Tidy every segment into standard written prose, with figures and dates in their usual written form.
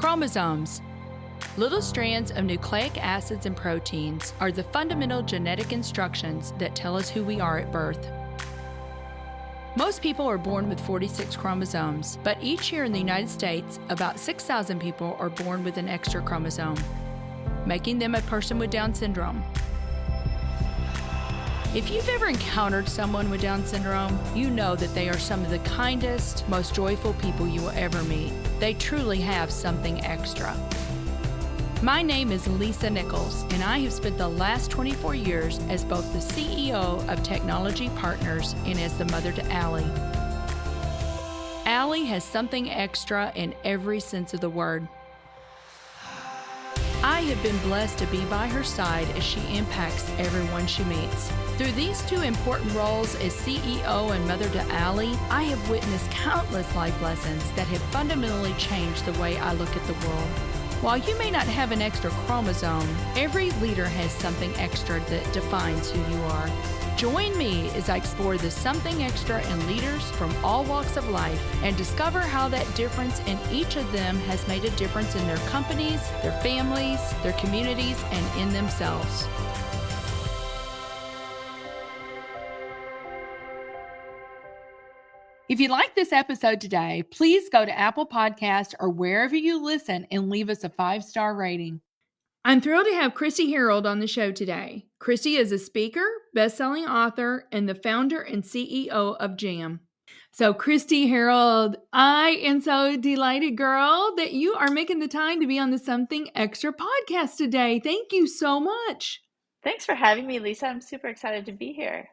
Chromosomes. Little strands of nucleic acids and proteins are the fundamental genetic instructions that tell us who we are at birth. Most people are born with 46 chromosomes, but each year in the United States, about 6,000 people are born with an extra chromosome, making them a person with Down syndrome. If you've ever encountered someone with Down syndrome, you know that they are some of the kindest, most joyful people you will ever meet. They truly have something extra. My name is Lisa Nichols, and I have spent the last 24 years as both the CEO of Technology Partners and as the mother to Allie. Allie has something extra in every sense of the word. I have been blessed to be by her side as she impacts everyone she meets. Through these two important roles as CEO and mother to Allie, I have witnessed countless life lessons that have fundamentally changed the way I look at the world. While you may not have an extra chromosome, every leader has something extra that defines who you are. Join me as I explore the something extra in leaders from all walks of life and discover how that difference in each of them has made a difference in their companies, their families, their communities, and in themselves. If you like this episode today, please go to Apple Podcasts or wherever you listen and leave us a 5-star rating. I'm thrilled to have Kristi Herold on the show today. Kristi is a speaker, best-selling author, and the founder and CEO of JAM. So Kristi Herold, I am so delighted, girl, that you are making the time to be on the Something Extra podcast today. Thank you so much. Thanks for having me, Lisa. I'm super excited to be here.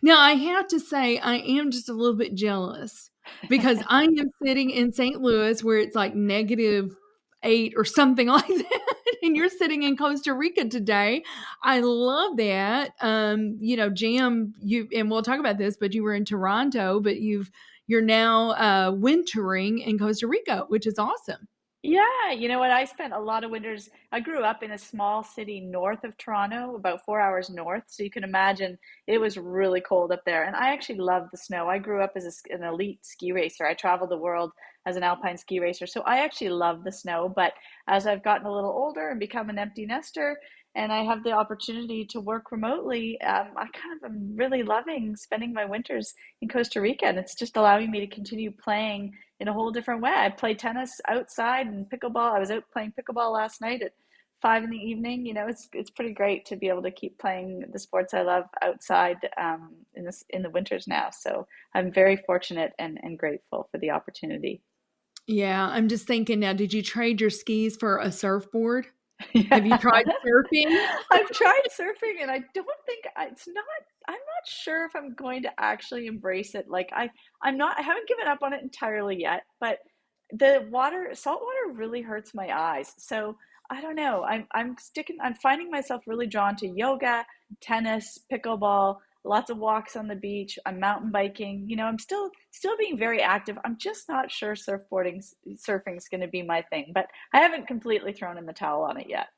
Now, I have to say, I am just a little bit jealous because I am sitting in St. Louis where it's like -8 or something like that. And you're sitting in Costa Rica today. I love that. JAM, and we'll talk about this, but you were in Toronto, but you're now wintering in Costa Rica, which is awesome. Yeah, you know what? I spent a lot of winters. I grew up in a small city north of Toronto, about 4 hours north. So you can imagine it was really cold up there. And I actually love the snow. I grew up as an elite ski racer. I traveled the world as an alpine ski racer. So I actually love the snow. But as I've gotten a little older and become an empty nester, and I have the opportunity to work remotely, I kind of am really loving spending my winters in Costa Rica. And it's just allowing me to continue playing in a whole different way. I play tennis outside and pickleball. I was out playing pickleball last night at 5 in the evening. You know, it's pretty great to be able to keep playing the sports I love outside in the winters now. So I'm very fortunate and grateful for the opportunity. Yeah, I'm just thinking now, did you trade your skis for a surfboard? Yeah. Have you tried surfing? I've tried surfing and I don't think I'm not sure if I'm going to actually embrace it. Like I haven't given up on it entirely yet, but salt water really hurts my eyes. So I don't know. I'm finding myself really drawn to yoga, tennis, pickleball, lots of walks on the beach. I'm mountain biking. You know, I'm still being very active. I'm just not sure surfing's going to be my thing, but I haven't completely thrown in the towel on it yet.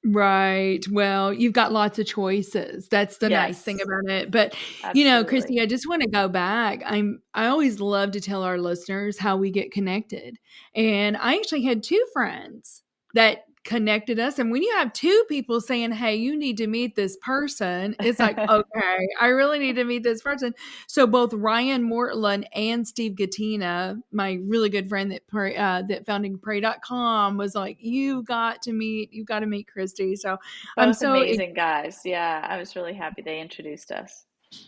Right. Well, you've got lots of choices. That's the nice thing Yes, about it. But, absolutely. Kristi, I just want to go back. I always love to tell our listeners how we get connected. And I actually had 2 friends that connected us. And when you have 2 people saying, "Hey, you need to meet this person," it's like, okay, I really need to meet this person. So both Ryan Mortland and Steve Gattina, my really good friend that founding pray.com, was like, you got to meet Kristi. So I'm Both so amazing guys. Yeah, I was really happy they introduced us.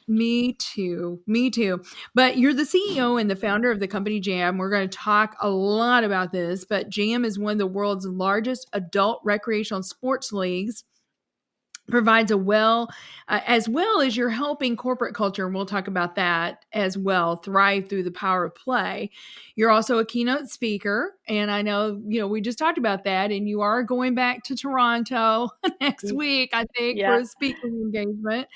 Me too. Me too. But you're the CEO and the founder of the company JAM. We're going to talk a lot about this, but JAM is one of the world's largest adult recreational sports leagues. Provides as well as you're helping corporate culture, and we'll talk about that as well, thrive through the power of play. You're also a keynote speaker, and I know, we just talked about that, and you are going back to Toronto next week, I think, for Yeah. a speaking engagement.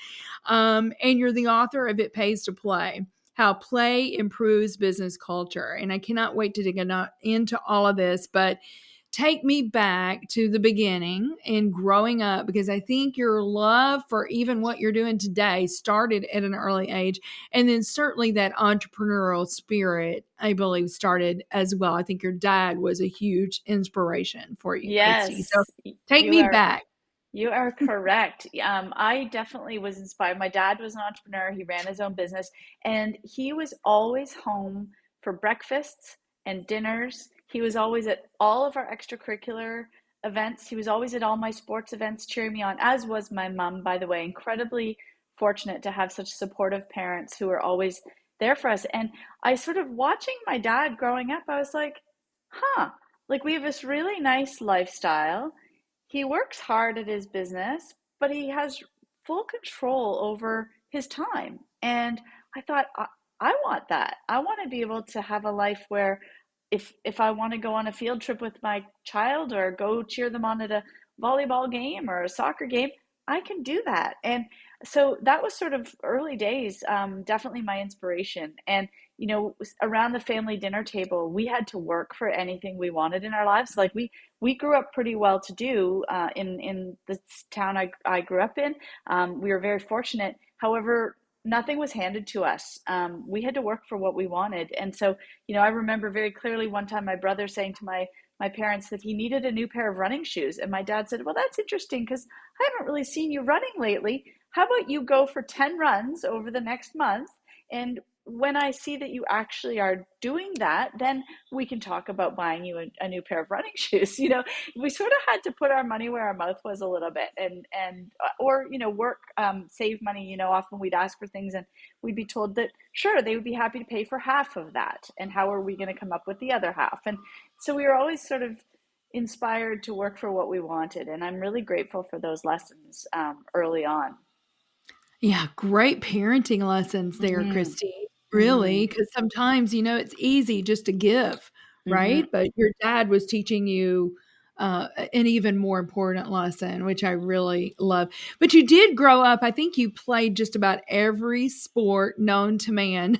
And you're the author of It Pays to Play, How Play Improves Business Culture. And I cannot wait to dig into all of this, but take me back to the beginning in growing up, because I think your love for even what you're doing today started at an early age. And then certainly that entrepreneurial spirit, I believe, started as well. I think your dad was a huge inspiration for you, Kristi. So Yes, take me back. you are correct. I definitely was inspired. My dad was an entrepreneur. He ran his own business, and he was always home for breakfasts and dinners. He was always at all of our extracurricular events. He was always at all my sports events cheering me on, as was my mom, by the way. Incredibly fortunate to have such supportive parents who were always there for us. And I sort of watching my dad growing up, I was like, huh, like we have this really nice lifestyle. He works hard at his business, but he has full control over his time. And I thought, I want that. I want to be able to have a life where if I want to go on a field trip with my child or go cheer them on at a volleyball game or a soccer game, I can do that. And so that was sort of early days, definitely my inspiration. And around the family dinner table, we had to work for anything we wanted in our lives. Like we grew up pretty well to do in the town I grew up in. We were very fortunate. However, nothing was handed to us. We had to work for what we wanted. And so, I remember very clearly one time my brother saying to my parents that he needed a new pair of running shoes. And my dad said, well, that's interesting because I haven't really seen you running lately. How about you go for 10 runs over the next month? And when I see that you actually are doing that, then we can talk about buying you a new pair of running shoes. We sort of had to put our money where our mouth was a little bit, and or work, save money. Often we'd ask for things, and we'd be told that sure they would be happy to pay for half of that, and how are we going to come up with the other half? And so we were always sort of inspired to work for what we wanted, and I'm really grateful for those lessons early on. Yeah, great parenting lessons there, Mm-hmm. Kristi. Mm-hmm. Really, because sometimes, it's easy just to give, Mm-hmm. right? But your dad was teaching you an even more important lesson, which I really love. But you did grow up, I think you played just about every sport known to man.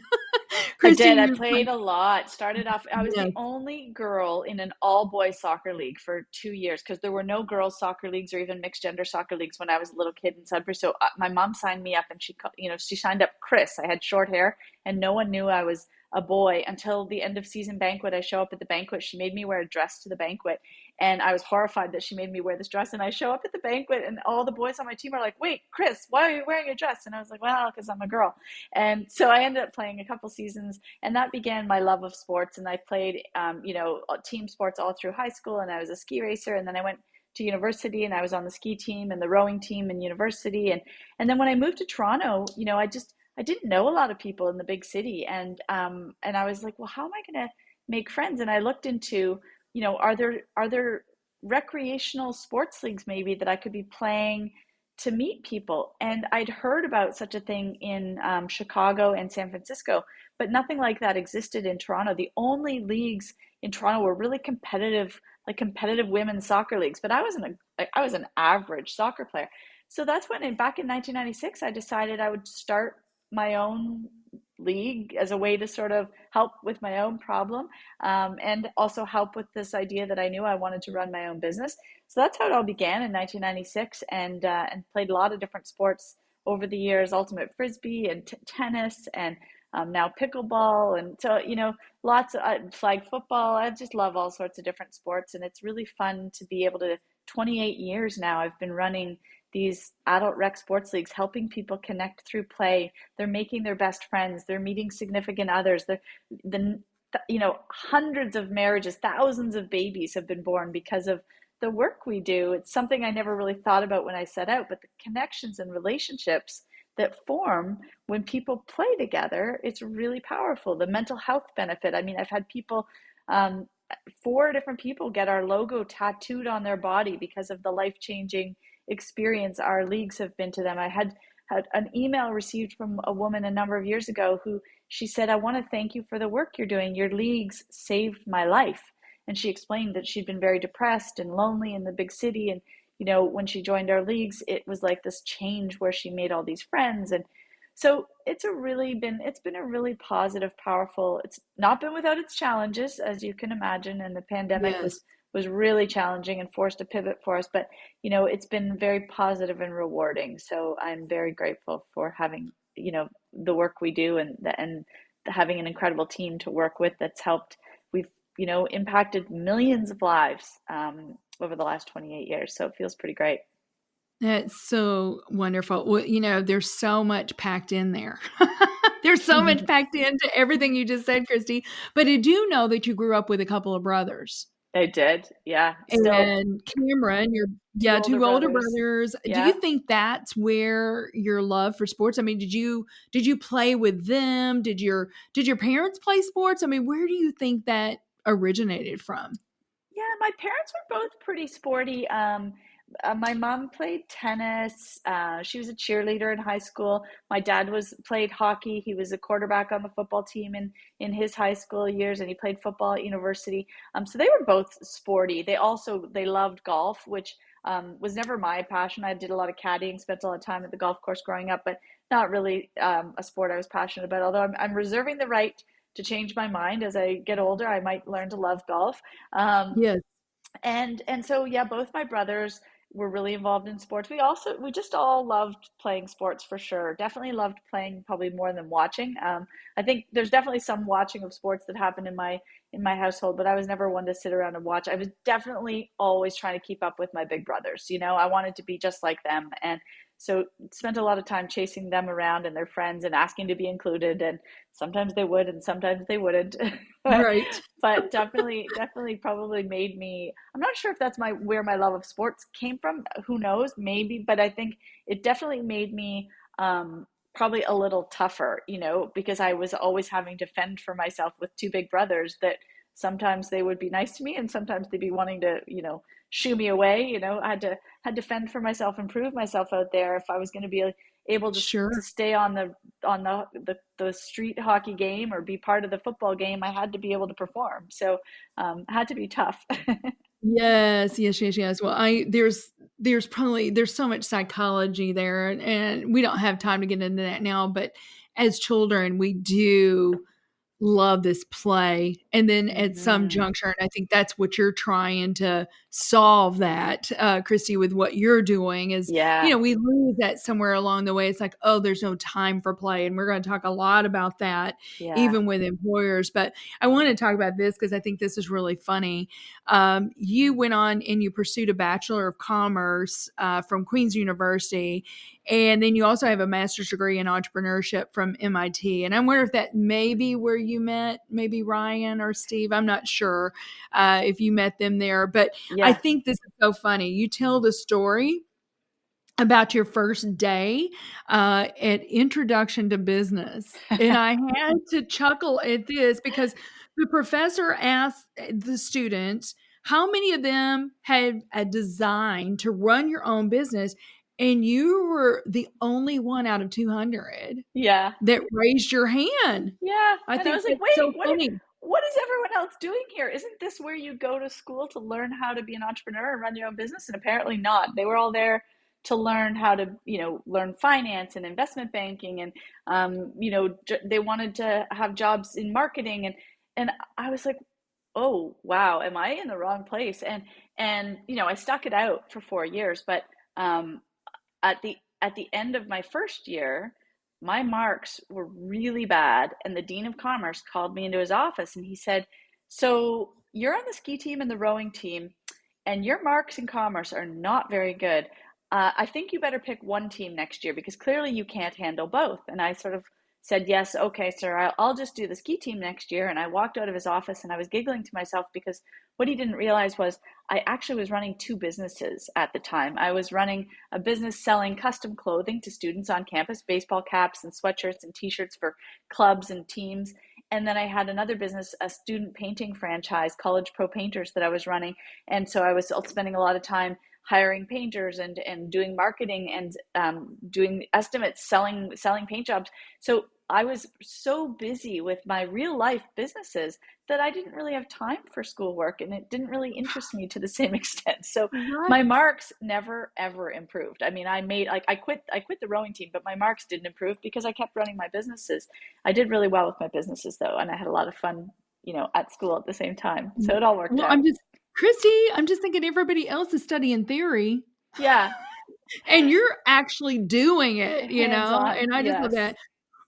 I Kristi, did. I you played played, a lot. Started off, I was the yes. only girl in an all boys soccer league for 2 years because there were no girls soccer leagues or even mixed gender soccer leagues when I was a little kid in Sudbury. So my mom signed me up, and she signed up Chris. I had short hair, and no one knew I was a boy until the end of season banquet. I show up at the banquet. She made me wear a dress to the banquet, and I was horrified that she made me wear this dress. And I show up at the banquet, and all the boys on my team are like, "Wait, Chris, why are you wearing a dress?" And I was like, "Well, because I'm a girl." And so I ended up playing a couple seasons, and that began my love of sports. And I played, team sports all through high school, and I was a ski racer. And then I went to university, and I was on the ski team and the rowing team in university. And then when I moved to Toronto, I didn't know a lot of people in the big city, and I was like, well, how am I going to make friends? And I looked into, are there recreational sports leagues maybe that I could be playing to meet people. And I'd heard about such a thing in Chicago and San Francisco, but nothing like that existed in Toronto. The only leagues in Toronto were really competitive, like competitive women's soccer leagues. But I was an average soccer player. So that's when, back in 1996, I decided I would start my own league as a way to sort of help with my own problem, and also help with this idea that I knew I wanted to run my own business. So that's how it all began in 1996, and played a lot of different sports over the years: ultimate frisbee and tennis, and now pickleball, and so lots of flag football. I just love all sorts of different sports, and it's really fun to be able to. 28 years now, I've been running these adult rec sports leagues, helping people connect through play. They're making their best friends. They're meeting significant others. The hundreds of marriages, thousands of babies have been born because of the work we do. It's something I never really thought about when I set out, but the connections and relationships that form when people play together, it's really powerful. The mental health benefit. I mean, I've had people, 4 different people get our logo tattooed on their body because of the life-changing experience our leagues have been to them. I had an email received from a woman a number of years ago who she said, I want to thank you for the work you're doing. Your leagues saved my life. And she explained that she'd been very depressed and lonely in the big city. And, when she joined our leagues, it was like this change where she made all these friends. And so it's been a really positive, powerful, it's not been without its challenges, as you can imagine. And the pandemic Yes. was really challenging and forced a pivot for us. But, it's been very positive and rewarding. So I'm very grateful for having, the work we do, and having an incredible team to work with that's helped. We've, impacted millions of lives over the last 28 years. So it feels pretty great. That's so wonderful. Well, there's so much packed in there. There's so much packed into everything you just said, Kristi. But I do know that you grew up with a couple of brothers. I did. Yeah. Still And Cameron, two older two older brothers. brothers. Do Yeah. you think that's where your love for sports? I mean, did you play with them? Did your parents play sports? I mean, where do you think that originated from? Yeah, my parents were both pretty sporty. My mom played tennis. She was a cheerleader in high school. My dad played hockey. He was a quarterback on the football team in his high school years, and he played football at university. So they were both sporty. They loved golf, which was never my passion. I did a lot of caddying, spent a lot of time at the golf course growing up, but not really a sport I was passionate about. Although I'm reserving the right to change my mind as I get older. I might learn to love golf. Um, Yes. and so yeah, both my brothers were really involved in sports. We just all loved playing sports for sure. Definitely loved playing, probably more than watching. I think there's definitely some watching of sports that happened in my household, but I was never one to sit around and watch. I was definitely always trying to keep up with my big brothers. I wanted to be just like them, and so spent a lot of time chasing them around and their friends and asking to be included. And sometimes they would, and sometimes they wouldn't. but Right. but definitely probably made me. I'm not sure if that's where my love of sports came from. Who knows? Maybe, but I think it definitely made me probably a little tougher, because I was always having to fend for myself with two big brothers that sometimes they would be nice to me and sometimes they'd be wanting to, shoo me away. I had to fend for myself and prove myself out there if I was going to be able to Sure. stay on the street hockey game or be part of the football game. I had to be able to perform. So it had to be tough. Yes, yes, yes, yes. Well, there's so much psychology there, and we don't have time to get into that now, but as children, we do love this play. And then at some Hmm. juncture, and I think that's what you're trying to solve that, Kristi, with what you're doing is, Yeah. we lose that somewhere along the way. It's like, oh, there's no time for play. And we're going to talk a lot about that, Yeah. even with employers. But I want to talk about this because I think this is really funny. You went on and you pursued a Bachelor of Commerce from Queen's University. And then you also have a master's degree in entrepreneurship from MIT. And I wonder if that may be where you met, maybe Ryan or Steve. I'm not sure if you met them there. But I Yeah. think this is so funny. You tell the story about your first day at Introduction to Business. And I had to chuckle at this because the professor asked the students how many of them had a design to run your own business. And you were the only one out of 200 Yeah. that raised your hand. Yeah. I And I think was like, that's wait, so funny. what is everyone else doing here? Isn't this where you go to school to learn how to be an entrepreneur and run your own business? And apparently not. They were all there to learn how to, learn finance and investment banking, and they wanted to have jobs in marketing, and I was like, oh wow, am I in the wrong place? And I stuck it out for 4 years, but um, at the end of my first year, my marks were really bad, and the dean of commerce called me into his office and he said, "So you're on the ski team and the rowing team, and your marks in commerce are not very good. I think you better pick one team next year because clearly you can't handle both." And I sort of said, "Yes, okay, sir, I'll just do the ski team next year." And I walked out of his office and I was giggling to myself because what he didn't realize was I actually was running two businesses at the time. I was running a business selling custom clothing to students on campus, baseball caps and sweatshirts and t-shirts for clubs and teams. And then I had another business, a student painting franchise, College Pro Painters, that I was running. And so I was spending a lot of time hiring painters and doing marketing and doing estimates, selling paint jobs. So I was so busy with my real life businesses that I didn't really have time for schoolwork, and it didn't really interest me to the same extent. So Right. my marks never ever improved. I mean, I quit the rowing team, but my marks didn't improve because I kept running my businesses. I did really well with my businesses though, and I had a lot of fun, at school at the same time. So it all worked Well, out. Kristi, I'm just thinking everybody else is studying theory Yeah, and you're actually doing it, hands on. and I just love Yes, that.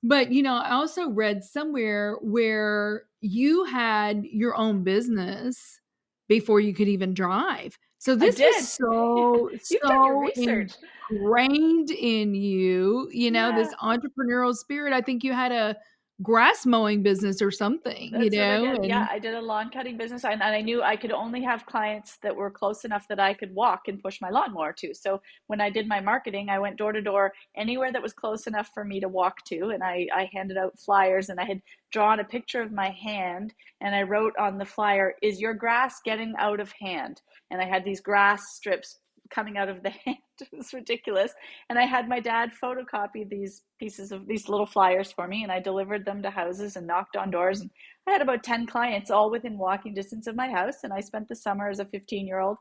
But, I also read somewhere where you had your own business before you could even drive. So I this was did. You've done your so research. ingrained in you, this Yeah. entrepreneurial spirit. I think you had a grass mowing business or something, That's what I did. Yeah, and I did a lawn cutting business, and I knew I could only have clients that were close enough that I could walk and push my lawnmower to. So when I did my marketing, I went door to door anywhere that was close enough for me to walk to, and I handed out flyers, and I had drawn a picture of my hand, and I wrote on the flyer, "Is your grass getting out of hand?" And I had these grass strips coming out of the hand. It was ridiculous. And I had my dad photocopy these pieces of these little flyers for me, and I delivered them to houses and knocked on doors. And I had about 10 clients, all within walking distance of my house. And I spent the summer as a 15-year-old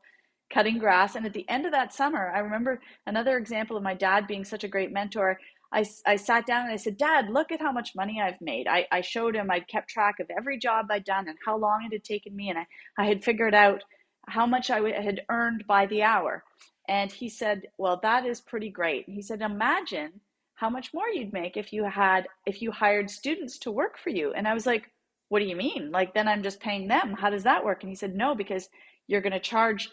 cutting grass. And at the end of that summer, I remember another example of my dad being such a great mentor. I sat down and I said, "Dad, look at how much money I've made." I showed him, I'd kept track of every job I'd done and how long it had taken me. And I had figured out how much I had earned by the hour. And he said, "Well, that is pretty great." He said, "Imagine how much more you'd make if you hired students to work for you." And I was like, "What do you mean? Like, then I'm just paying them. How does that work?" And he said, "No, because you're going to charge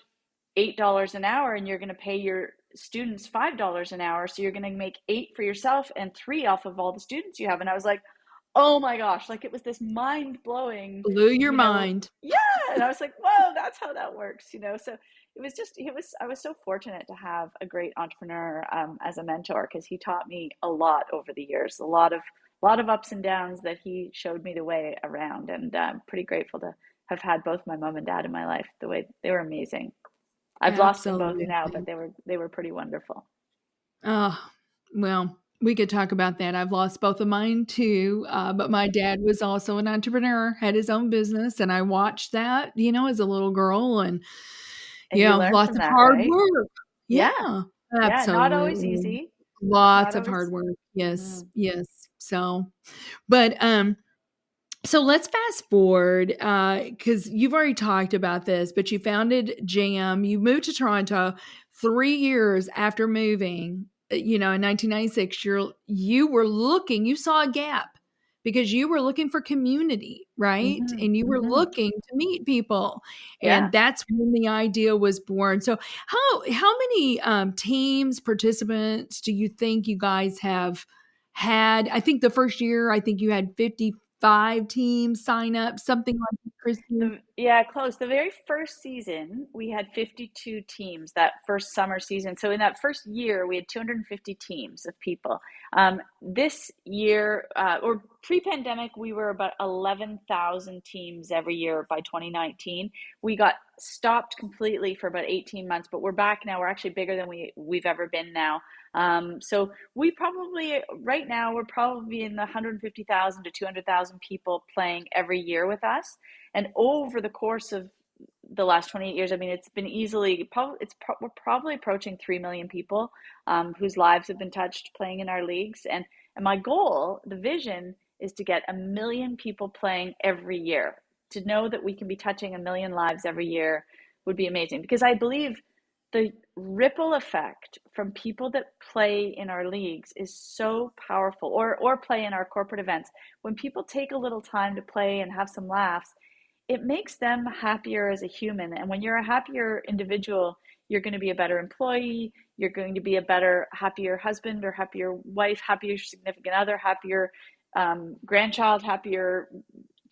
$8 an hour and you're going to pay your students $5 an hour. So you're going to make 8 for yourself and 3 off of all the students you have." And I was like, "Oh my gosh," like it was this mind blowing, blew your you know, mind. yeah. And I was like, "Whoa, that's how that works." So I was so fortunate to have a great entrepreneur as a mentor, because he taught me a lot over the years, a lot of ups and downs that he showed me the way around. And I'm pretty grateful to have had both my mom and dad in my life. The way they were amazing. I've lost them both now, but Absolutely. they were pretty wonderful. Oh, well, we could talk about that. I've lost both of mine too, but my dad was also an entrepreneur, had his own business, and I watched that, as a little girl, and And you learn lots from of that, hard right? work. Yeah. Yeah, Yeah, not always absolutely. easy. Not Lots of hard always. work. Yes, Mhm. yes. So, but so let's fast forward because you've already talked about this, but you founded Jam. You moved to Toronto 3 years after moving. In 1996, you saw a gap because you were looking for community, right? Mhm. And you were Mhm. looking to meet people, and Yeah. that's when the idea was born. So, how many teams, participants do you think you guys have had? I think the first year, I think you had 55 teams sign up, something like that, Kristi? Yeah, close. The very first season, we had 52 teams that first summer season. So in that first year, we had 250 teams of people. This year, or pre-pandemic, we were about 11,000 teams every year by 2019. We got stopped completely for about 18 months, but we're back now. We're actually bigger than we've ever been now. So we probably, right now, we're probably in the 150,000 to 200,000 people playing every year with us. And over the course of the last 28 years, I mean, it's been easily, we're probably approaching 3 million people whose lives have been touched playing in our leagues. And my goal, the vision, is to get 1 million people playing every year. To know that we can be touching 1 million lives every year would be amazing, because I believe the ripple effect from people that play in our leagues is so powerful, or play in our corporate events. When people take a little time to play and have some laughs, it makes them happier as a human. And when you're a happier individual, you're going to be a better employee. You're going to be a better, happier husband or happier wife, happier significant other, happier grandchild, happier,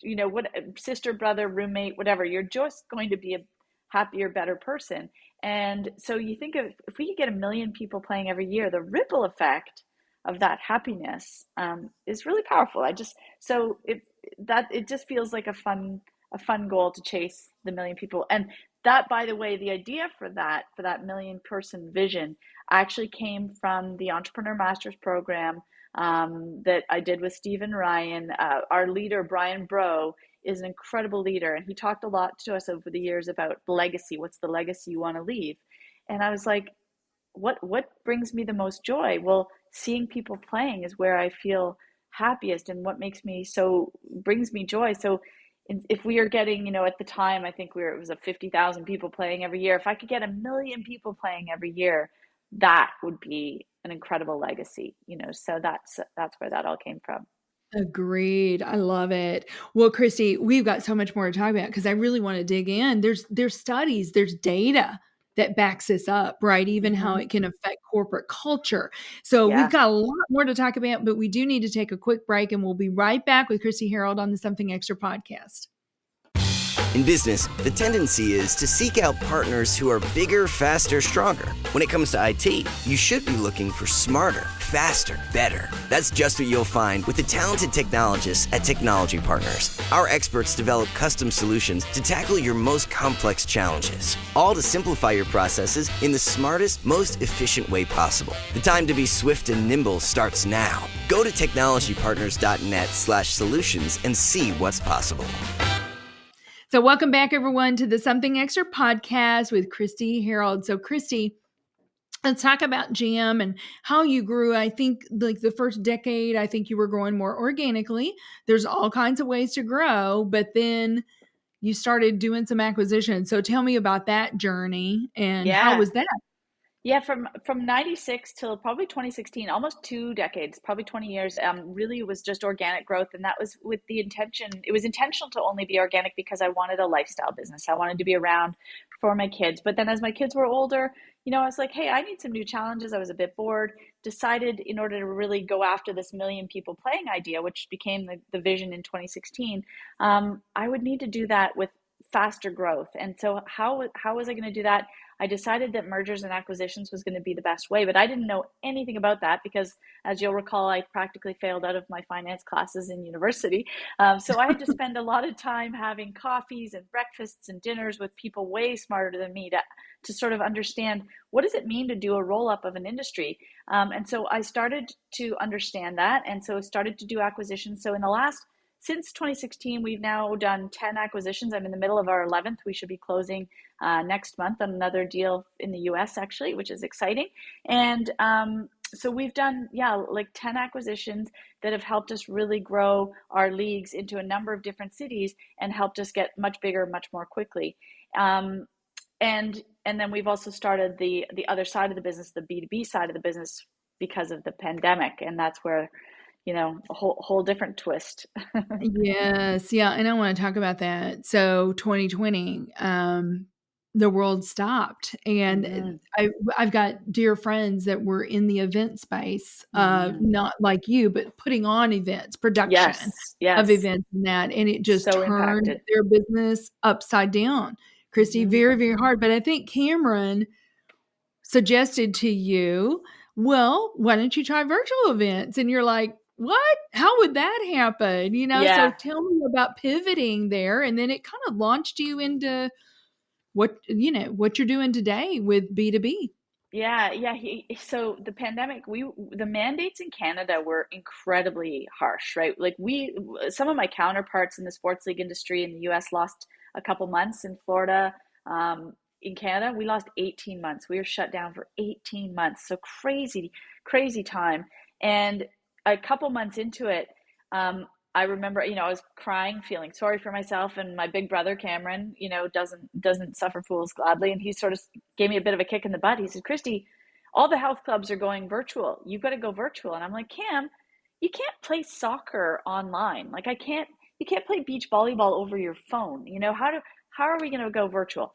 what, sister, brother, roommate, whatever. You're just going to be a happier, better person. And so you think of, if we could get 1 million people playing every year, the ripple effect of that happiness is really powerful. It just feels like a fun goal to chase the 1 million people. And that, by the way, the idea for that 1 million person vision actually came from the Entrepreneur Masters program that I did with Steve and Ryan. Our leader, Brian Bro, is an incredible leader, and he talked a lot to us over the years about legacy. What's the legacy you want to leave? And I was like, what brings me the most joy? Well, seeing people playing is where I feel happiest, and what brings me joy. So if we are getting, at the time, I think it was a 50,000 people playing every year. If I could get 1 million people playing every year, that would be an incredible legacy, so that's where that all came from. Agreed. I love it. Well, Kristi, we've got so much more to talk about because I really want to dig in. There's studies, there's data that backs this up, right? Even how Mm-hmm. it can affect corporate culture. So we've Yeah. got a lot more to talk about, but we do need to take a quick break, and we'll be right back with Kristi Herold on the Something Extra podcast. In business, the tendency is to seek out partners who are bigger, faster, stronger. When it comes to IT, you should be looking for smarter, faster, better. That's just what you'll find with the talented technologists at Technology Partners. Our experts develop custom solutions to tackle your most complex challenges, all to simplify your processes in the smartest, most efficient way possible. The time to be swift and nimble starts now. Go to technologypartners.net/solutions and see what's possible. So welcome back, everyone, to the Something Extra podcast with Kristi Herold. So Kristi, let's talk about Jam and how you grew. I think like the first decade, I think you were growing more organically. There's all kinds of ways to grow, but then you started doing some acquisitions. So tell me about that journey and how Yeah. was that? Yeah, from 96 till probably 2016, almost 2 decades, probably 20 years, really was just organic growth. And that was with the intention, it was intentional to only be organic because I wanted a lifestyle business. I wanted to be around for my kids. But then as my kids were older, I was like, hey, I need some new challenges. I was a bit bored, decided in order to really go after this million people playing idea, which became the vision in 2016, I would need to do that with faster growth. And so how was I going to do that? I decided that mergers and acquisitions was going to be the best way, but I didn't know anything about that because, as you'll recall, I practically failed out of my finance classes in university. So I had to spend a lot of time having coffees and breakfasts and dinners with people way smarter than me to sort of understand what does it mean to do a roll-up of an industry. And so I started to understand that, and so started to do acquisitions. So since 2016, we've now done 10 acquisitions. I'm in the middle of our 11th. We should be closing next month on another deal in the US, actually, which is exciting. And so we've done, like 10 acquisitions that have helped us really grow our leagues into a number of different cities and helped us get much bigger, much more quickly. And then we've also started the other side of the business, the B2B side of the business, because of the pandemic. And that's where a whole different twist. Yes. Yeah. And I want to talk about that. So 2020, the world stopped, and Mm-hmm. I've got dear friends that were in the event space, Mm-hmm. not like you, but putting on events, production of Yes. events and it just So turned impacted. their business upside down. Kristi, Mm-hmm. very, very hard. But I think Cameron suggested to you, well, why don't you try virtual events? And you're like, what? How would that happen? So Yeah. tell me about pivoting there. And then it kind of launched you into what you're doing today with B2B. Yeah. So the pandemic, the mandates in Canada were incredibly harsh, right? Like some of my counterparts in the sports league industry in the US lost a couple months. In Florida, in Canada, we lost 18 months. We were shut down for 18 months. So crazy, crazy time. And a couple months into it, I remember, I was crying, feeling sorry for myself, and my big brother Cameron, doesn't suffer fools gladly, and he sort of gave me a bit of a kick in the butt. He said, "Kristi, all the health clubs are going virtual. You've got to go virtual." And I'm like, "Cam, you can't play soccer online. Like you can't play beach volleyball over your phone. How are we going to go virtual?"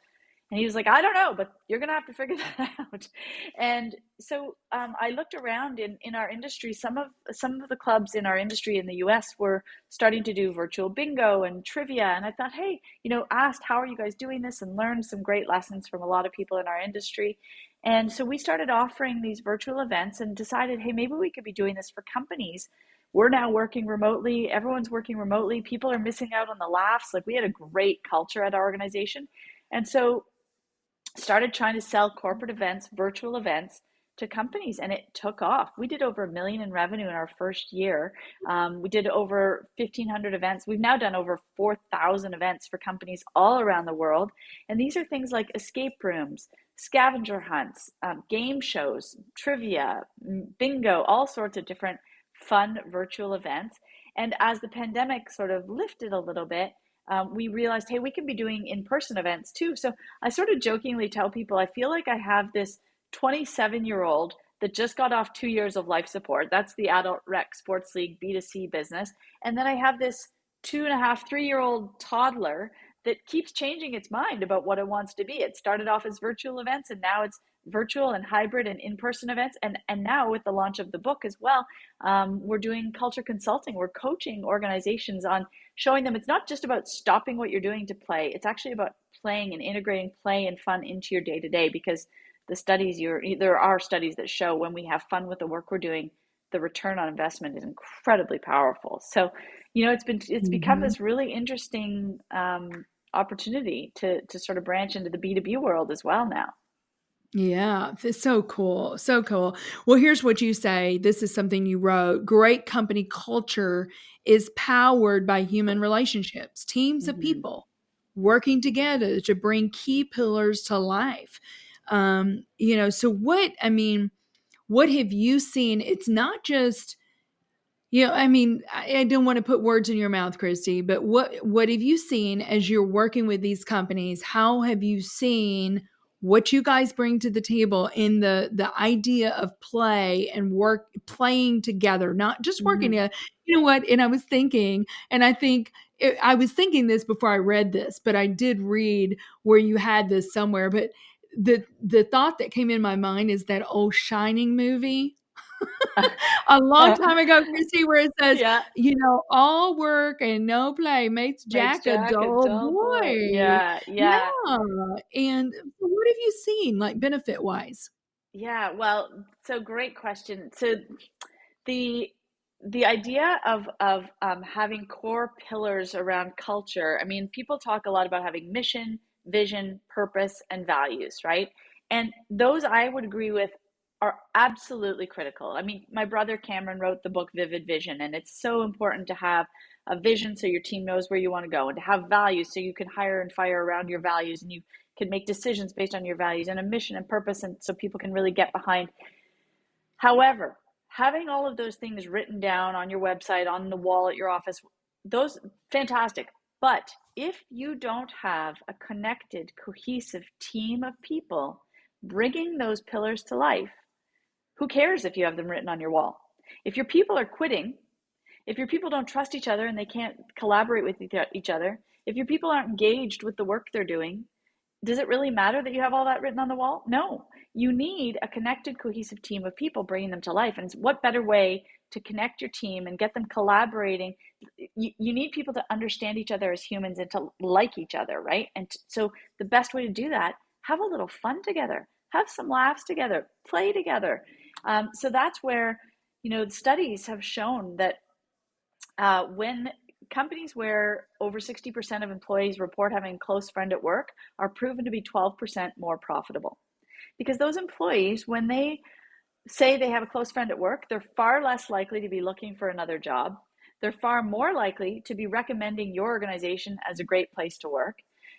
And he was like, "I don't know, but you're going to have to figure that out." And so I looked around in our industry. Some of the clubs in our industry in the US were starting to do virtual bingo and trivia. And I thought, hey, asked, how are you guys doing this? And learned some great lessons from a lot of people in our industry. And so we started offering these virtual events and decided, hey, maybe we could be doing this for companies. We're now working remotely. Everyone's working remotely. People are missing out on the laughs. Like, we had a great culture at our organization. And so started trying to sell corporate events, virtual events to companies, and it took off. We did over $1 million in revenue in our first year. We did over 1,500 events. We've now done over 4,000 events for companies all around the world. And these are things like escape rooms, scavenger hunts, game shows, trivia, bingo, all sorts of different fun virtual events. And as the pandemic sort of lifted a little bit, we realized, hey, we can be doing in-person events too. So I sort of jokingly tell people, I feel like I have this 27-year-old that just got off 2 years of life support. That's the Adult Rec Sports League B2C business. And then I have this 2.5, 3-year-old toddler that keeps changing its mind about what it wants to be. It started off as virtual events, and now it's virtual and hybrid and in-person events. And now with the launch of the book as well, we're doing culture consulting. We're coaching organizations on showing them it's not just about stopping what you're doing to play. It's actually about playing and integrating play and fun into your day-to-day, because there are studies that show when we have fun with the work we're doing, the return on investment is incredibly powerful. So, it's become this really interesting opportunity to sort of branch into the B2B world as well now. Yeah, it's so cool. So cool. Well, here's what you say. This is something you wrote. Great company culture is powered by human relationships, teams of people working together to bring key pillars to life. So what have you seen? It's not just, I don't want to put words in your mouth, Kristi, but what have you seen as you're working with these companies? How have you seen what you guys bring to the table in the idea of play and playing together, not just working together? You know what? And I was thinking, and I was thinking this before I read this, but I did read where you had this somewhere. But the thought that came in my mind is that old Shining movie. A long time ago, Kristi, where it says, Yeah. all work and no play makes Jack a dull boy. Yeah. Yeah. And what have you seen, like benefit wise? Yeah. Well, so great question. So the idea of having core pillars around culture. I mean, people talk a lot about having mission, vision, purpose, and values, right? And those, I would agree with, are absolutely critical. I mean, my brother Cameron wrote the book Vivid Vision, and it's so important to have a vision so your team knows where you want to go, and to have values so you can hire and fire around your values, and you can make decisions based on your values, and a mission and purpose, and so people can really get behind. However, having all of those things written down on your website, on the wall at your office, those fantastic. But if you don't have a connected, cohesive team of people bringing those pillars to life, who cares if you have them written on your wall? If your people are quitting, if your people don't trust each other and they can't collaborate with each other, if your people aren't engaged with the work they're doing, does it really matter that you have all that written on the wall? No. You need a connected, cohesive team of people bringing them to life. And what better way to connect your team and get them collaborating? You need people to understand each other as humans and to like each other, right? And so the best way to do that, have a little fun together, have some laughs together, play together. So that's where, the studies have shown that when companies where over 60% of employees report having a close friend at work are proven to be 12% more profitable. Because those employees, when they say they have a close friend at work, they're far less likely to be looking for another job. They're far more likely to be recommending your organization as a great place to work.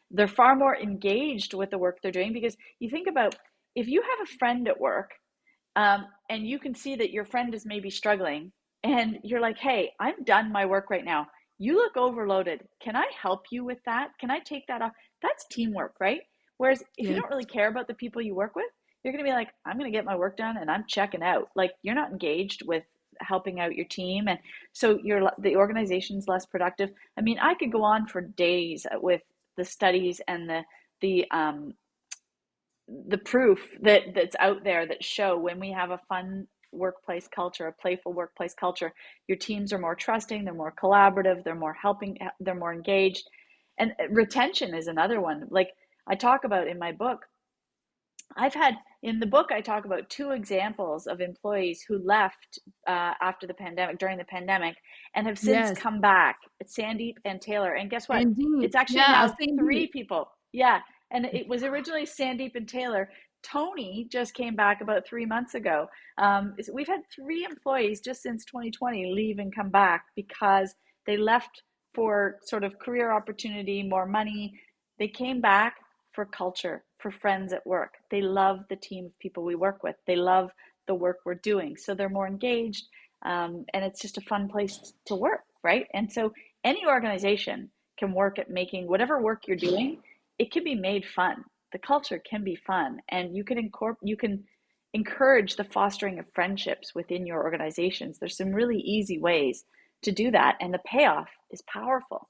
They're far more engaged with the work they're doing, because you think about, if you have a friend at work and you can see that your friend is maybe struggling, and you're like, hey, I'm done my work right now. You look overloaded. Can I help you with that? Can I take that off? That's teamwork, right? Whereas if you don't really care about the people you work with, you're going to be like, I'm going to get my work done and I'm checking out. Like, you're not engaged with helping out your team. And so the organization's less productive. I mean, I could go on for days with the studies and the proof that's out there that show when we have a fun workplace culture, a playful workplace culture, your teams are more trusting, they're more collaborative, they're more helping, they're more engaged. And retention is another one. Like I talk about in my book, I talk about 2 examples of employees who left after the pandemic, during the pandemic, and have since come back. It's Sandeep and Taylor. And guess what? Indeed. It's actually now 3 people. Yeah. And it was originally Sandeep and Taylor. Tony just came back about 3 months ago. We've had 3 employees just since 2020 leave and come back because they left for sort of career opportunity, more money. They came back for culture, for friends at work. They love the team of people we work with. They love the work we're doing. So they're more engaged, and it's just a fun place to work, right? And so any organization can work at making whatever work you're doing, it can be made fun. The culture can be fun, and you can encourage the fostering of friendships within your organizations. There's some really easy ways to do that, and the payoff is powerful.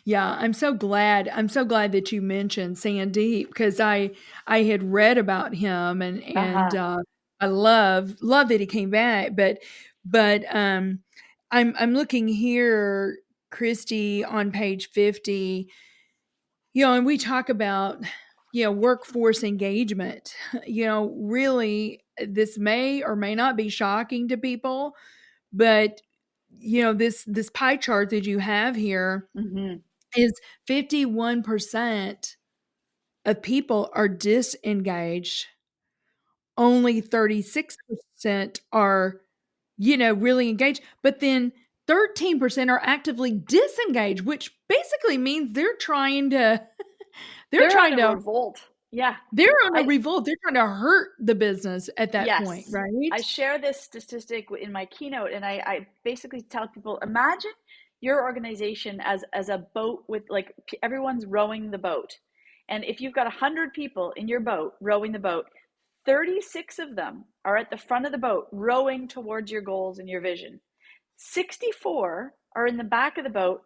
Yeah, I'm so glad. I'm so glad that you mentioned Sandeep, because I had read about him, and Uh-huh. I love that he came back. But I'm looking here, Kristi, on page 50. And we talk about workforce engagement. Really, this may or may not be shocking to people, but this pie chart that you have here Mm-hmm. is 51% of people are disengaged. Only 36% are, really engaged. But then 13% are actively disengaged, which basically means they're trying to, they're They're on trying a to, revolt. Yeah. they're on a I revolt. They're trying to hurt the business at that point, Yes. I right? share this statistic in my keynote, and I basically tell people, imagine your organization as a boat with like everyone's rowing the boat. And if you've got 100 people in your boat rowing the boat, 36 of them are at the front of the boat rowing towards your goals and your vision. 64 are in the back of the boat.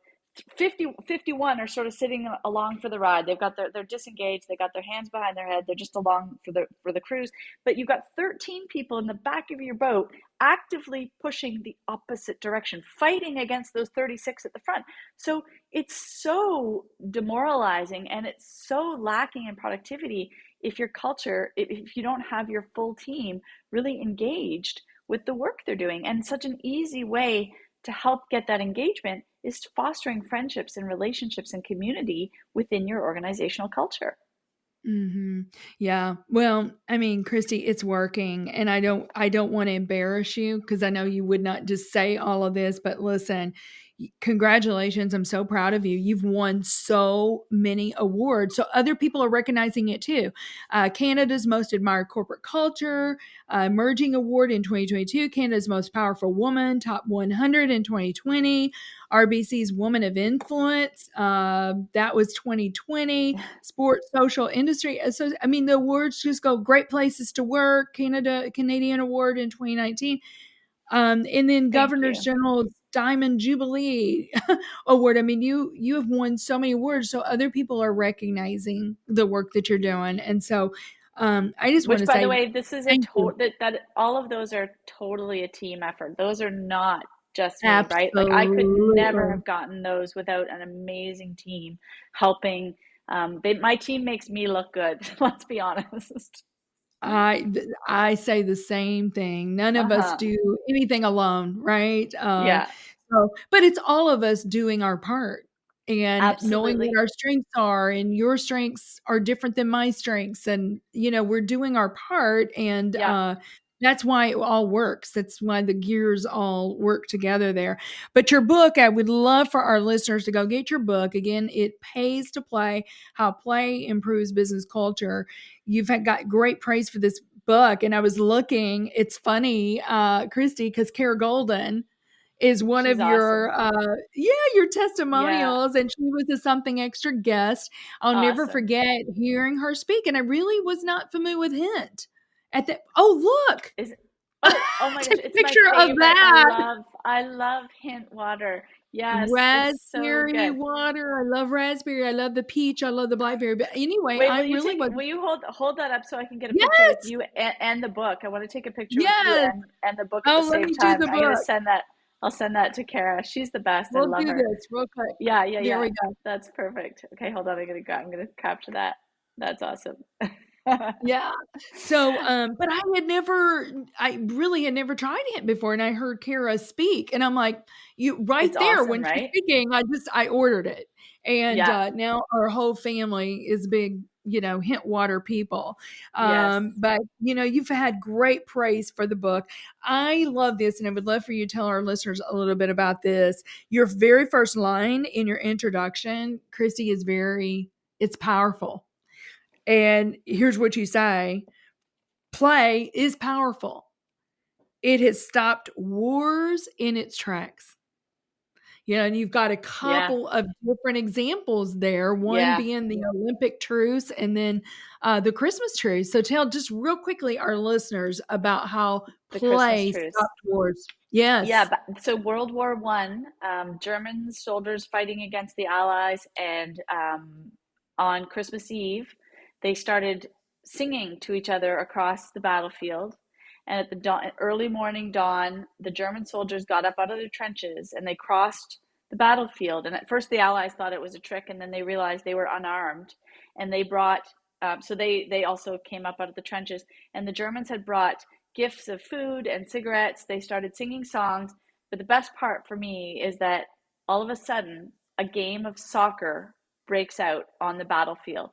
51 are sort of sitting along for the ride. They're disengaged. They got their hands behind their head. They're just along for the cruise. But you've got 13 people in the back of your boat actively pushing the opposite direction, fighting against those 36 at the front. So it's so demoralizing, and it's so lacking in productivity if your culture, if you don't have your full team really engaged with the work they're doing. And such an easy way to help get that engagement is fostering friendships and relationships and community within your organizational culture. Yeah. Well, I mean, Kristi, it's working, and I don't want to embarrass you, because I know you would not just say all of this, but listen, congratulations. I'm so proud of you. You've won so many awards. So other people are recognizing it too. Canada's Most Admired Corporate Culture, Emerging Award in 2022, Canada's Most Powerful Woman, Top 100 in 2020, RBC's Woman of Influence, that was 2020, Sports Social Industry. So, I mean, the awards just go Great Places to Work, Canadian Award in 2019. And then Thank Governor's you. General's Diamond Jubilee Award. I mean, you have won so many awards, so other people are recognizing the work that you're doing. And so I just want Which, to by the say way, this is thank you. that all of those are totally a team effort. Those are not just me, right? Like I could never Absolutely. have gotten those without an amazing team helping. My team makes me look good. Let's be honest. I say the same thing. None of us Uh-huh. do anything alone, right? Yeah, But it's all of us doing our part and knowing what absolutely. our strengths are, and your strengths are different than my strengths, and we're doing our part, and Yeah. that's why it all works. That's why the gears all work together there. But your book, I would love for our listeners to go get your book. Again, It Pays to Play: How Play Improves Business Culture. You've got great praise for this book, and I was looking. It's funny, Kristi, because Kara Golden is one She's of awesome. your Yeah, testimonials, and she was a Something Extra guest. I'll never awesome. forget hearing her speak, and I really was not familiar with Hint. At the look, Is oh my gosh, take a it's my picture of favorite. that. I love hint water. Yes, it's so Raspberry good. water. I love raspberry. I love the peach. I love the blackberry. But anyway, Wait, I really was. will you hold that up so I can get a picture with Yes, you and the book? I want to take a picture with you yes. and the book at the Oh, let same me do time. the I'm gonna book. send that. I'll send that to Kara. She's the best. I We'll love do her. this real quick. Yeah, yeah, There yeah. we go. That's perfect. Okay, hold on. I'm gonna capture that. That's awesome. Yeah. So, but I really had never tried it before. And I heard Kara speak, and I'm like, you right It's there awesome, when she's right? speaking, I ordered it. And Yeah. now our whole family is big, hint water people. Yes. But you've had great praise for the book. I love this, and I would love for you to tell our listeners a little bit about this. Your very first line in your introduction, Kristi, it's powerful. And here's what you say: play is powerful. It has stopped wars in its tracks. And you've got a Yeah. couple of different examples there, one Yeah. being the Olympic truce and then the Christmas truce. So tell just real quickly our listeners about how The Christmas play truce. stopped wars. Yeah, Yes. so World War One, German soldiers fighting against the Allies, and on Christmas Eve, they started singing to each other across the battlefield. And at the early morning dawn, the German soldiers got up out of their trenches and they crossed the battlefield. And at first, the Allies thought it was a trick, and then they realized they were unarmed. And they brought, so they also came up out of the trenches, and the Germans had brought gifts of food and cigarettes. They started singing songs. But the best part for me is that all of a sudden, a game of soccer breaks out on the battlefield.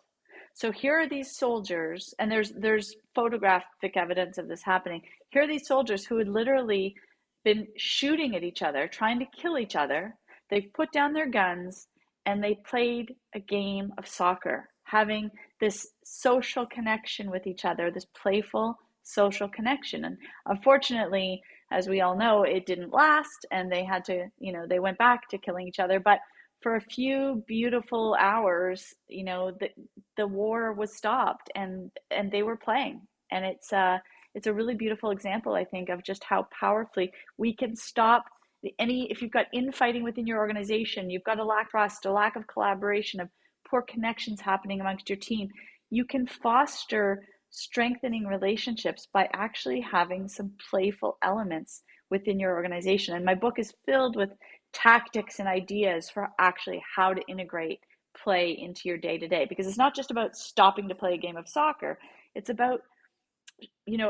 So here are these soldiers, and there's photographic evidence of this happening. Here are these soldiers who had literally been shooting at each other, trying to kill each other. They've put down their guns and they played a game of soccer, having this social connection with each other, this playful social connection. And unfortunately, as we all know, it didn't last, and they had to, they went back to killing each other. But for a few beautiful hours, the war was stopped, and they were playing. And it's a really beautiful example, I think, of just how powerfully we can stop if you've got infighting within your organization, you've got a lack of trust, a lack of collaboration, of poor connections happening amongst your team. You can foster strengthening relationships by actually having some playful elements within your organization. And my book is filled with tactics and ideas for actually how to integrate play into your day-to-day, because it's not just about stopping to play a game of soccer. It's about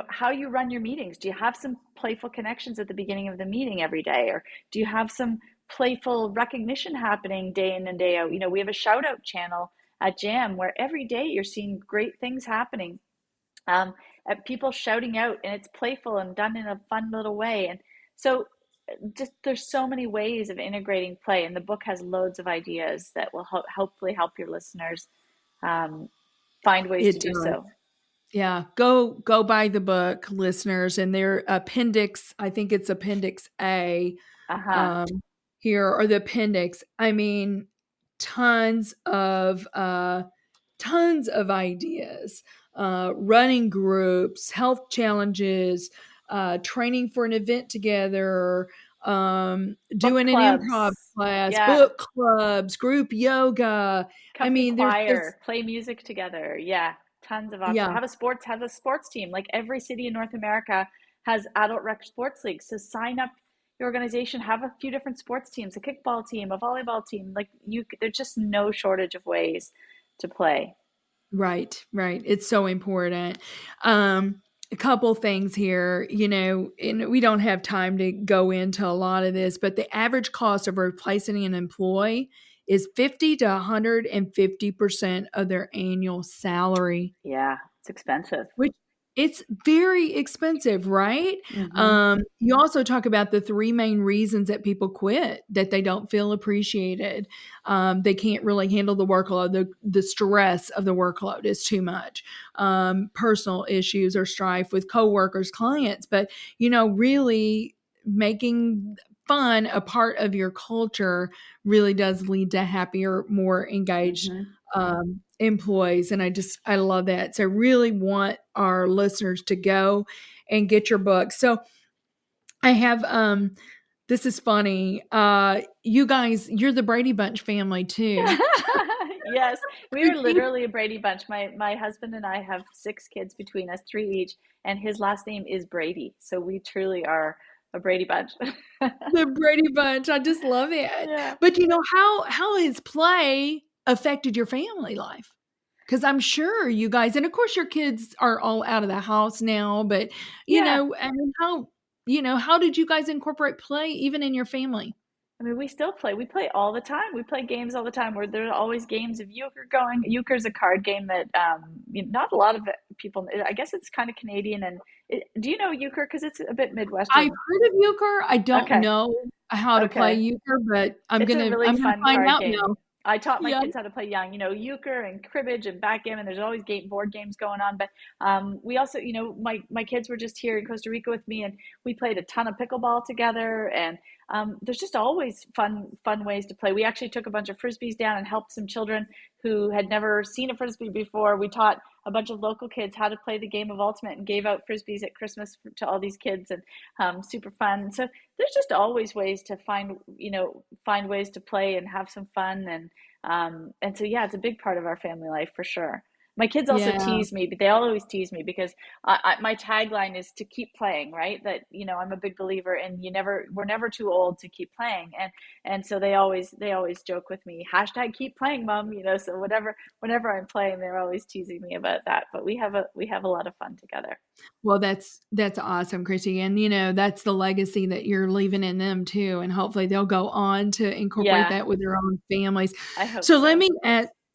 how you run your meetings. Do you have some playful connections at the beginning of the meeting every day, or do you have some playful recognition happening day in and day out? We have a shout out channel at Jam where every day you're seeing great things happening, at people shouting out, and it's playful and done in a fun little way. And so just there's so many ways of integrating play, and the book has loads of ideas that will hopefully help your listeners find ways to do so. Yeah, go buy the book, listeners, and their appendix. I think it's Appendix A. Here are the appendix. I mean, tons of ideas. Running groups, health challenges, training for an event together, doing an improv class, book clubs, group yoga. Company choir, play music together. Yeah, tons of options. Yeah. Have a sports team. Like every city in North America has adult rec sports leagues. So sign up your organization, have a few different sports teams, a kickball team, a volleyball team. There's just no shortage of ways to play. Right. It's so important. A couple things here, and we don't have time to go into a lot of this, but the average cost of replacing an employee is 50 to 150% of their annual salary. Yeah, it's expensive. Which it's very expensive, right? Mm-hmm. You also talk about the three main reasons that people quit: that they don't feel appreciated, they can't really handle the workload, the stress of the workload is too much, personal issues or strife with coworkers, clients. But really making fun a part of your culture really does lead to happier, more engaged employees. And I love that. So I really want our listeners to go and get your book. So I have, this is funny. You guys, you're the Brady Bunch family too. Yes, we are literally a Brady Bunch. My husband and I have 6 kids between us, 3 each, and his last name is Brady. So we truly are a Brady Bunch. The Brady Bunch. I just love it. Yeah. But how has play affected your family life? Because I'm sure you guys, and of course your kids are all out of the house now, but how did you guys incorporate play even in your family? I mean, we still play. We play all the time. We play games all the time, where there are always games of euchre going. Euchre's a card game that not a lot of people, I guess it's kind of Canadian. And do you know euchre? Because it's a bit Midwestern. I've heard of euchre. I don't know how to play euchre, but I'm going to find out now. I taught my Yeah. kids how to play young, euchre and cribbage and backgammon. There's always board games going on. But we also, my kids were just here in Costa Rica with me, and we played a ton of pickleball together. And there's just always fun ways to play. We actually took a bunch of Frisbees down and helped some children who had never seen a Frisbee before. We taught a bunch of local kids how to play the game of Ultimate and gave out Frisbees at Christmas to all these kids, and super fun. So there's just always ways to find ways to play and have some fun. And so, yeah, it's a big part of our family life for sure. My kids also tease me, but they always tease me because my tagline is to keep playing, right? That, I'm a big believer in we're never too old to keep playing. And so they always joke with me, #keep playing, Mom, so whenever I'm playing, they're always teasing me about that. But we have a lot of fun together. Well, that's awesome, Kristi. And, that's the legacy that you're leaving in them too. And hopefully they'll go on to incorporate that with their own families. I hope so.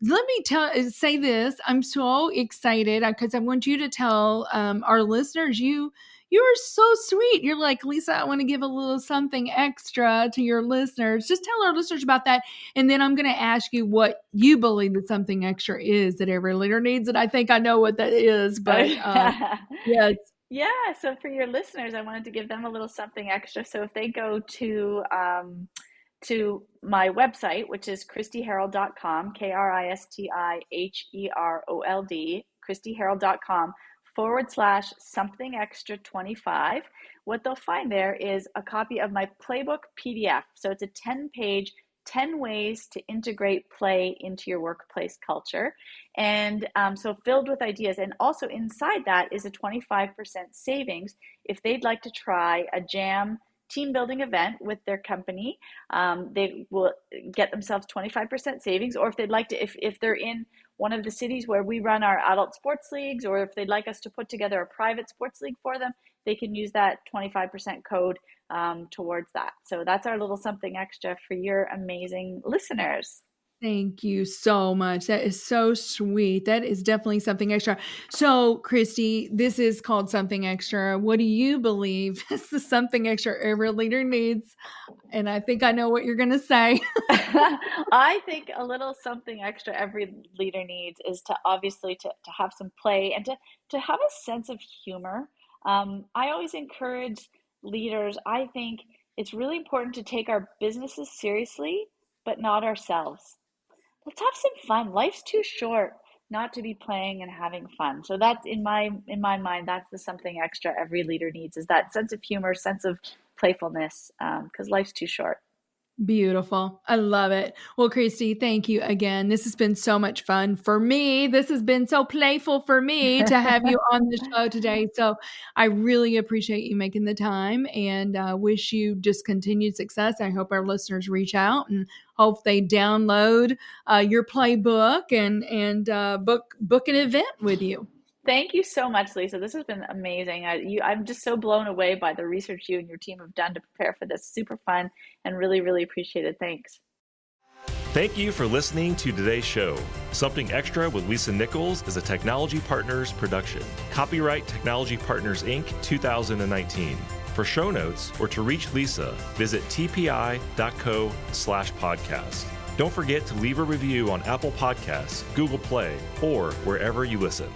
Let me say this. I'm so excited because I want you to tell our listeners you are so sweet. You're like, Lisa, I want to give a little something extra to your listeners. Just tell our listeners about that. And then I'm going to ask you what you believe that something extra is that every leader needs. And I think I know what that is, but yes. Yeah. So for your listeners, I wanted to give them a little something extra. So if they go to my website, which is KristiHerold.com, KristiHerold, KristiHerold.com/something extra 25. What they'll find there is a copy of my playbook PDF. So it's a 10-page 10 ways to integrate play into your workplace culture. And so filled with ideas. And also inside that is a 25% savings if they'd like to try a jam team building event with their company. They will get themselves 25% savings, or if they'd like to, if they're in one of the cities where we run our adult sports leagues, or if they'd like us to put together a private sports league for them, they can use that 25% code towards that. So that's our little something extra for your amazing listeners. Thank you so much. That is so sweet. That is definitely something extra. So, Kristi, this is called something extra. What do you believe is the something extra every leader needs? And I think I know what you're going to say. I think a little something extra every leader needs is to obviously to have some play and to have a sense of humor. I always encourage leaders. I think it's really important to take our businesses seriously, but not ourselves. Let's have some fun. Life's too short not to be playing and having fun. So that's in my mind, that's the something extra every leader needs, is that sense of humor, sense of playfulness, because life's too short. Beautiful. I love it. Well, Kristi, thank you again. This has been so much fun for me. This has been so playful for me to have you on the show today. So I really appreciate you making the time, and wish you just continued success. I hope our listeners reach out and hope they download your playbook and book an event with you. Thank you so much, Lisa. This has been amazing. I'm just so blown away by the research you and your team have done to prepare for this. Super fun and really, really appreciate it. Thanks. Thank you for listening to today's show. Something Extra with Lisa Nichols is a Technology Partners production. Copyright Technology Partners, Inc. 2019. For show notes or to reach Lisa, visit tpi.co/podcast. Don't forget to leave a review on Apple Podcasts, Google Play, or wherever you listen.